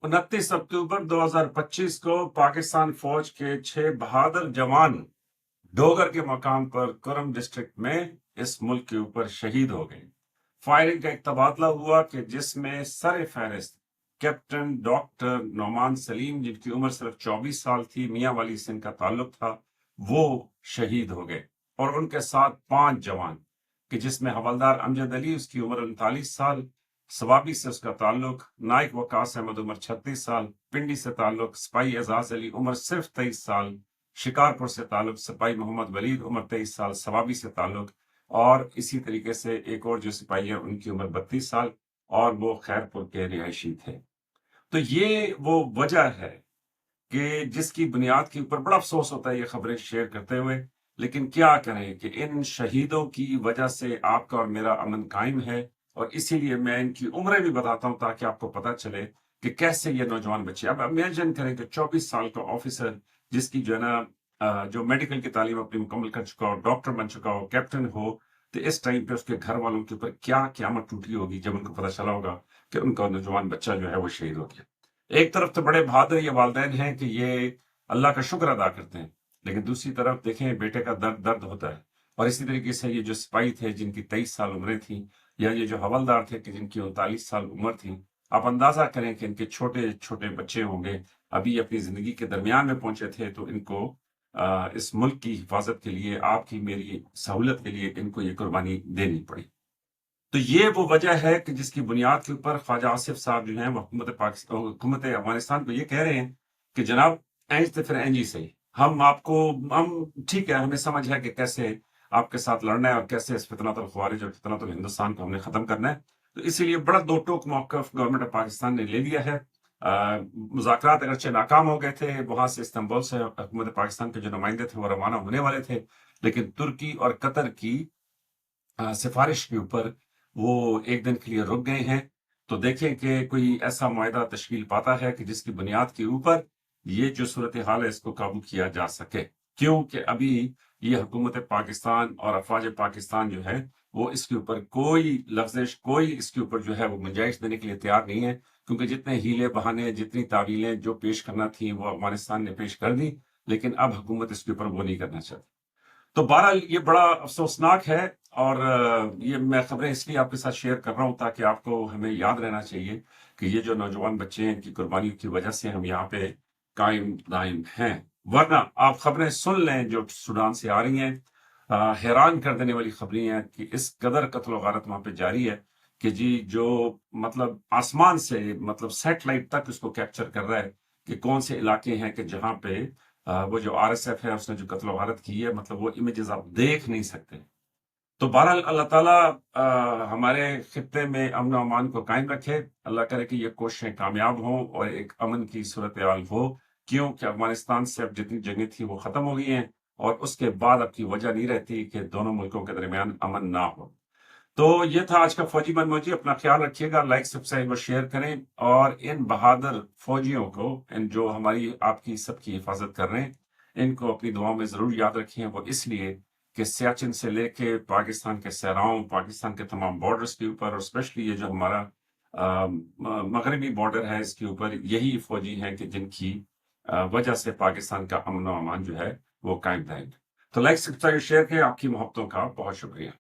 29 اکتوبر 2025 کو پاکستان فوج کے 6 بہادر جوان ڈوگر کے مقام پر کرم ڈسٹرکٹ میں اس ملک کے اوپر شہید ہو گئے۔ فائرنگ کا ایک تبادلہ ہوا کہ جس میں سر فہرست کیپٹن ڈاکٹر نعمان سلیم، جن کی عمر صرف 24 سال تھی، میاں والی سے ان کا تعلق تھا، وہ شہید ہو گئے، اور ان کے ساتھ 5 جوان کہ جس میں حوالدار امجد علی، اس کی عمر 39 سال، سوابی سے اس کا تعلق، نائک وقاص احمد، عمر 36 سال، پنڈی سے تعلق سپاہی اعزاز علی، عمر صرف 23 سال، شکارپور سے تعلق سپاہی محمد ولید، عمر 23 سال، سوابی سے تعلق، اور اسی طریقے سے ایک اور جو سپاہی ہے ان کی عمر 32 سال، اور وہ خیرپور کے رہائشی تھے۔ تو یہ وہ وجہ ہے کہ جس کی بنیاد کے اوپر بڑا افسوس ہوتا ہے یہ خبریں شیئر کرتے ہوئے، لیکن کیا کریں کہ ان شہیدوں کی وجہ سے آپ کا اور میرا امن قائم ہے، اور اسی لیے میں ان کی عمریں بھی بتاتا ہوں تاکہ آپ کو پتہ چلے کہ کیسے یہ نوجوان بچے۔ اب امیجن کریں کہ 24 سال کا آفیسر جس کی جو ہے نا جو میڈیکل کی تعلیم اپنی مکمل کر چکا ہو، ڈاکٹر بن چکا ہو، کیپٹن ہو، تو اس ٹائم پہ اس کے گھر والوں کے اوپر کیا قیامت ٹوٹی ہوگی جب ان کو پتہ چلا ہوگا کہ ان کا نوجوان بچہ جو ہے وہ شہید ہو گیا۔ ایک طرف تو بڑے بہادر یہ والدین ہیں کہ یہ اللہ کا شکر ادا کرتے ہیں، لیکن دوسری طرف دیکھیں بیٹے کا درد درد ہوتا ہے، اور اسی طریقے سے یہ جو سپاہی تھے جن کی 23 سال عمریں تھیں، یا یہ جو حوالدار تھے کہ جن کی 39 سال عمر تھی، آپ اندازہ کریں کہ ان کے چھوٹے چھوٹے بچے ہوں گے، ابھی اپنی زندگی کے درمیان میں پہنچے تھے، تو ان کو اس ملک کی حفاظت کے لیے، آپ کی میری سہولت کے لیے ان کو یہ قربانی دینی پڑی۔ تو یہ وہ وجہ ہے کہ جس کی بنیاد کے اوپر خواجہ آصف صاحب جو ہیں وہ حکومت افغانستان کو یہ کہہ رہے ہیں کہ جناب اینج تو پھر اینج ہی صحیح، ہم ٹھیک ہے، ہمیں سمجھ ہے کہ کیسے آپ کے ساتھ لڑنا ہے اور کیسے اس فتنۃ الخوارج اور فتنۃ الہندوستان کو ہم نے ختم کرنا ہے۔ تو اسی لیے بڑا دو ٹوک موقف گورنمنٹ آف پاکستان نے لے لیا ہے۔ مذاکرات اگرچہ ناکام ہو گئے تھے، وہاں سے استنبول سے حکومت پاکستان کے جو نمائندے تھے وہ روانہ ہونے والے تھے، لیکن ترکی اور قطر کی سفارش کے اوپر وہ ایک دن کے لیے رک گئے ہیں۔ تو دیکھیں کہ کوئی ایسا معاہدہ تشکیل پاتا ہے کہ جس کی بنیاد کے اوپر یہ جو صورتحال ہے اس کو قابو کیا جا سکے، کیونکہ ابھی یہ حکومت پاکستان اور افواج پاکستان جو ہے وہ اس کے اوپر کوئی لغزش، کوئی اس کے اوپر جو ہے وہ گنجائش دینے کے لیے تیار نہیں ہے، کیونکہ جتنے ہیلے بہانے، جتنی تعویلیں جو پیش کرنا تھیں وہ افغانستان نے پیش کر دی، لیکن اب حکومت اس کے اوپر وہ نہیں کرنا چاہتی۔ تو بہرحال یہ بڑا افسوسناک ہے، اور یہ میں خبریں اس لیے آپ کے ساتھ شیئر کر رہا ہوں تاکہ آپ کو ہمیں یاد رہنا چاہیے کہ یہ جو نوجوان بچے ہیں ان کی قربانیوں کی وجہ سے ہم یہاں پہ قائم دائم ہیں، ورنہ آپ خبریں سن لیں جو سوڈان سے آ رہی ہیں، حیران کر دینے والی خبریں ہیں کہ اس قدر قتل و غارت وہاں پہ جاری ہے کہ جی جو مطلب آسمان سے مطلب سیٹلائٹ تک اس کو کیپچر کر رہا ہے کہ کون سے علاقے ہیں کہ جہاں پہ وہ جو آر ایس ایف ہے اس نے جو قتل و غارت کی ہے، مطلب وہ امیجز آپ دیکھ نہیں سکتے۔ تو بہرحال اللہ تعالیٰ ہمارے خطے میں امن و امان کو قائم رکھے، اللہ کرے کہ یہ کوششیں کامیاب ہوں اور ایک امن کی صورتحال ہو، کیونکہ افغانستان سے اب جتنی جنگیں تھی وہ ختم ہو گئی ہیں، اور اس کے بعد اب کی وجہ نہیں رہتی کہ دونوں ملکوں کے درمیان امن نہ ہو۔ تو یہ تھا آج کا فوجی من موجی، اپنا خیال رکھیے گا، لائک سبسکرائب اور شیئر کریں، اور ان بہادر فوجیوں کو، ان جو ہماری آپ کی سب کی حفاظت کر رہے ہیں، ان کو اپنی دعاؤں میں ضرور یاد رکھیں۔ وہ اس لیے کہ سیاچن سے لے کے پاکستان کے صحراؤں، پاکستان کے تمام بارڈرز کے اوپر، اور اسپیشلی یہ جو ہمارا مغربی بارڈر ہے اس کے اوپر یہی فوجی ہیں کہ جن کی وجہ سے پاکستان کا امن و امان جو ہے وہ قائم دائم ہے۔ تو لائک سبسکرائب شیئر کریں، آپ کی محبتوں کا بہت شکریہ۔